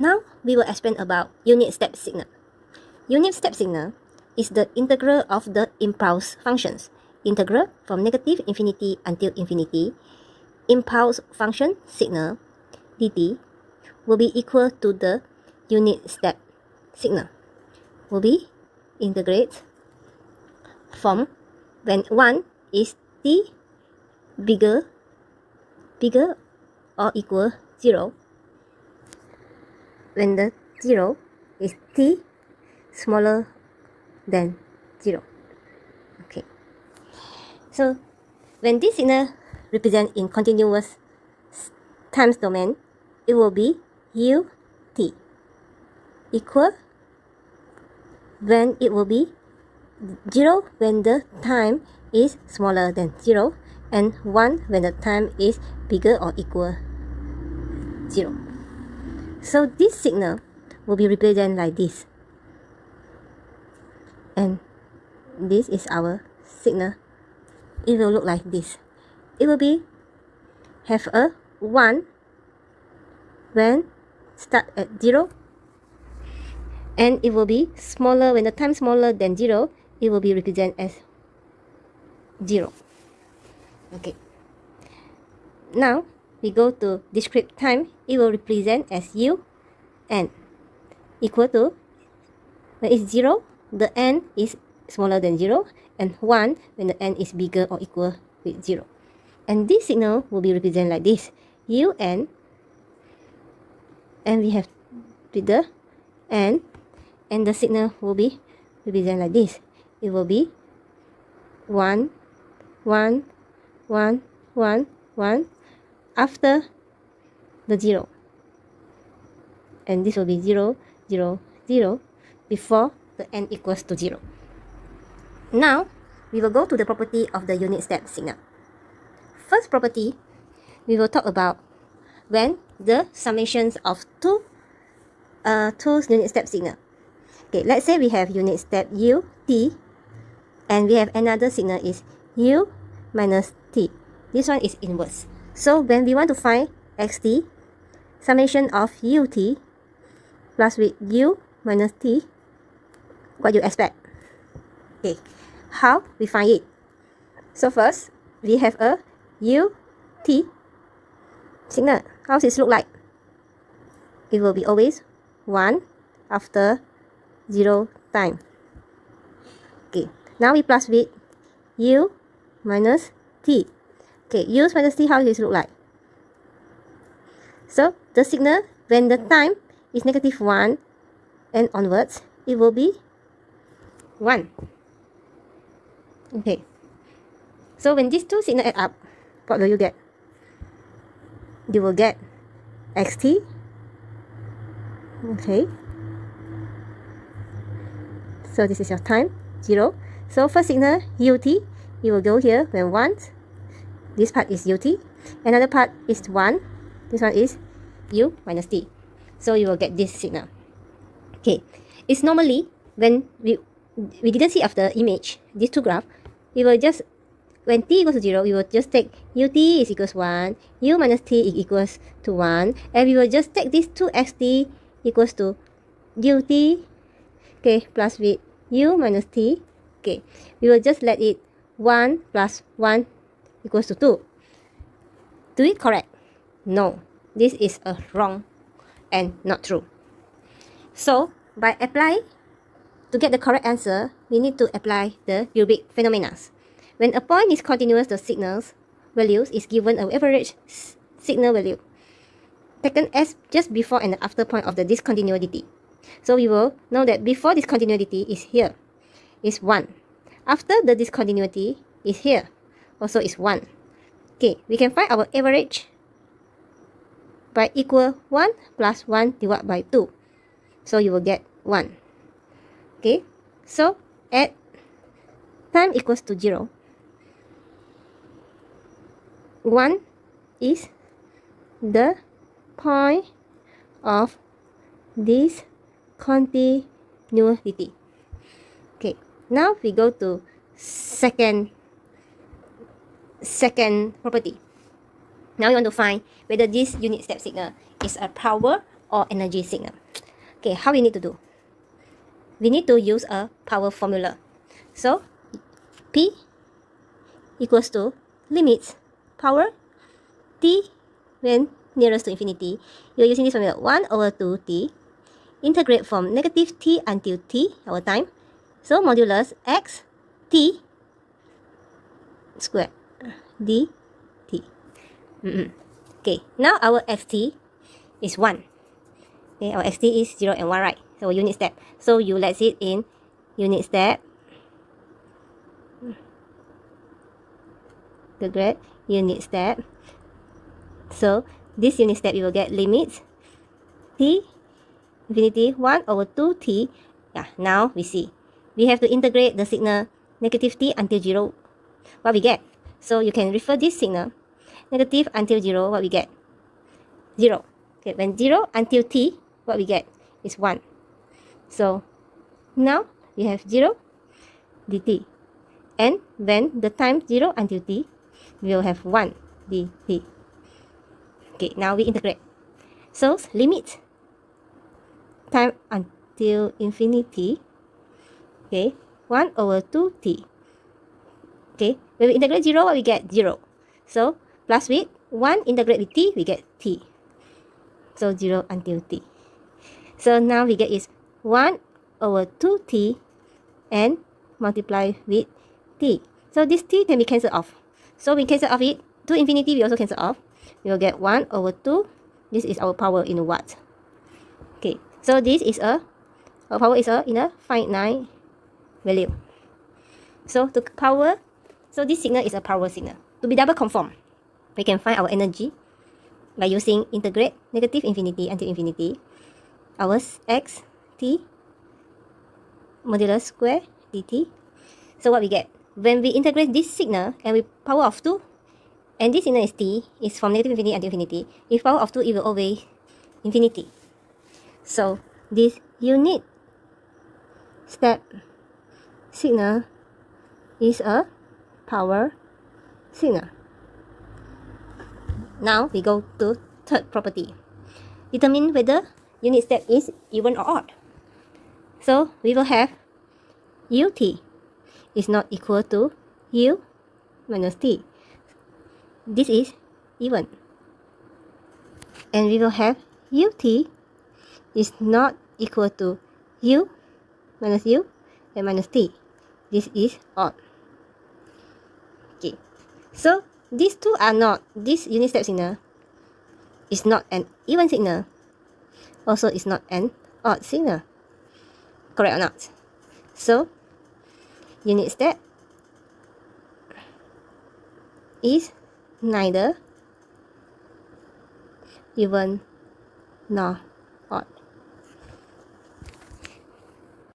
Now we will explain about unit step signal. Unit step signal is the integral of the impulse functions. Integral from negative infinity until infinity. Impulse function signal dt will be equal to the unit step signal. Will be integrate from when 1 is t bigger or equal 0, when the 0 is t smaller than 0. Okay. So when this signal represent in continuous times domain, it will be ut equal when it will be 0 when the time is smaller than 0 and 1 when the time is bigger or equal 0. So this signal will be represented like this. And this is our signal. It will look like this. It will be have a 1 when start at 0, and it will be smaller when the time smaller than 0. It will be represented as 0. Okay. Now we go to discrete time. It will represent as u n equal to when it's 0, the n is smaller than 0, and 1 when the n is bigger or equal with 0. And this signal will be represented like this. un, and we have with the n, and the signal will be represented like this. It will be 1, 1, 1, 1, 1 after the 0. And this will be 0, 0, 0 before the n equals to 0. Now, we will go to the property of the unit step signal. First property, we will talk about when the summations of two unit step signal. Okay, let's say we have unit step u, t, and we have another signal is u minus t. This one is inverse. So when we want to find xt, summation of ut plus with u minus t, what you expect? Okay, how we find it? So first, we have a ut signal. How does it look like? It will be always 1 after 0 time. Okay, now we plus with u minus t. Okay, u minus t, how does it look like? So the signal when the time is negative 1 and onwards, it will be 1. Okay, so when these two signals add up, what will you get? You will get xt. Okay, so this is your time 0. So first signal ut, you will go here when 1. This part is ut, another part is 1. This one is u minus t. So you will get this signal. Okay, it's normally when we didn't see after image these two graphs, we will just when t equals to 0, we will just take ut is equals 1, u minus t is equals to 1, and we will just take these two xt equals to ut, okay, plus with u minus t. Okay, we will just let it 1 plus 1 equals to 2. Do it correct? No, this is a wrong and not true. So by applying, to get the correct answer, we need to apply the Rubik phenomena. When a point is continuous, the signal's values is given an average signal value taken as just before and after point of the discontinuity. So we will know that before discontinuity is here, is 1. After the discontinuity is here, also is 1. Okay, we can find our average by equal 1 plus 1 divided by 2. So you will get 1. Okay, so at time equals to 0, 1 is the point of this continuity. Okay, now we go to second property. Now we want to find whether this unit step signal is a power or energy signal. Okay, how we need to do? We need to use a power formula. So P equals to limit power t when nearest to infinity. You're using this formula 1 over 2t. Integrate from negative t until t, our time. So modulus x t squared dt. Okay, now our xt is 1. Okay, our xt is 0 and 1, right? So unit step. So you let's it in unit step. Great, unit step. So this unit step you will get limits t infinity 1 over 2t. Yeah, now we see. We have to integrate the signal negative t until 0. What we get? So you can refer this signal negative until 0, what we get? 0. Okay, when 0 until t, what we get is 1. So now we have 0 dt. And when the time 0 until t, we will have 1 dt. Okay, now we integrate. So limit time until infinity. Okay, 1 over 2t. Okay, when we integrate 0, what we get? 0. So plus with 1 integrate with t, we get t. So 0 until t. So now we get is 1 over 2t and multiply with t. So this t can be cancelled off. So we cancel off it to infinity, we also cancel off. We will get 1 over 2. This is our power in watt. Okay, so this is our power is in a finite value. So to power, so this signal is a power signal. To be double conform, we can find our energy by using integrate negative infinity until infinity. Our x t modulus square dt. So what we get? When we integrate this signal and we power of 2, and this signal is t, is from negative infinity until infinity. If power of 2, it will always infinity. So this unit step signal is a power signal. Now we go to third property. Determine whether unit step is even or odd. So we will have ut is not equal to u minus t. This is even. And we will have ut is not equal to u minus u and minus t. This is odd. Okay. So these two are not, this unit step signal is not an even signal. Also is not an odd signal. Correct or not? So unit step is neither even nor odd.